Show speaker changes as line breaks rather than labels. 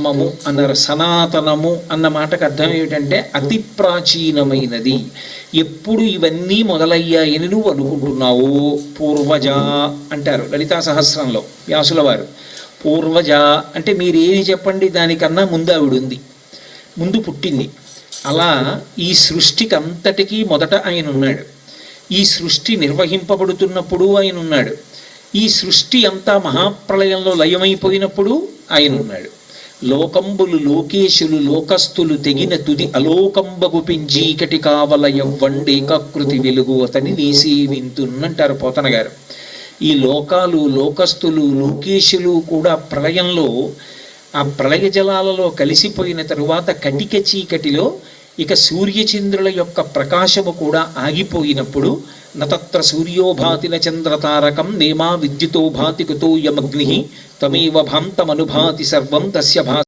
ధర్మము అన్నారు. సనాతనము అన్న మాటకు అర్థం ఏమిటంటే అతి ప్రాచీనమైనది. ఎప్పుడు ఇవన్నీ మొదలయ్యాయని నువ్వు అనుకుంటున్నావు, పూర్వజ అంటారు లలితా సహస్రంలో వ్యాసుల వారు. పూర్వజ అంటే మీరేమి చెప్పండి, దానికన్నా ముందు ఆవిడ ఉంది, ముందు పుట్టింది. అలా ఈ సృష్టికి అంతటికీ మొదట ఆయన ఉన్నాడు. ఈ సృష్టి నిర్వహింపబడుతున్నప్పుడు ఆయన ఉన్నాడు. ఈ సృష్టి అంతా మహాప్రళయంలో లయమైపోయినప్పుడు ఆయన ఉన్నాడు. లోకంబులు లోకేశులు లోకస్తులు తెగిన తుది అలోకంబగు పెంజీకటి కావల ఎవ్వండేకాకృతి వెలుగు అతని నీసేవింతున్నంటారు పోతన గారు. ఈ లోకాలు లోకస్తులు లోకేశులు కూడా ప్రళయంలో ఆ ప్రళయ జలాలలో కలిసిపోయిన తరువాత కటిక చీకటిలో ఇక సూర్యచంద్రుల యొక్క ప్రకాశము కూడా ఆగిపోయినప్పుడు నతత్ర సూర్యోభాతిన చంద్రతారకం నేమా విద్యుతో భాతి కుతో యమగ్ని తమేవ భాంతమనుభాతి సర్వం తస్య భా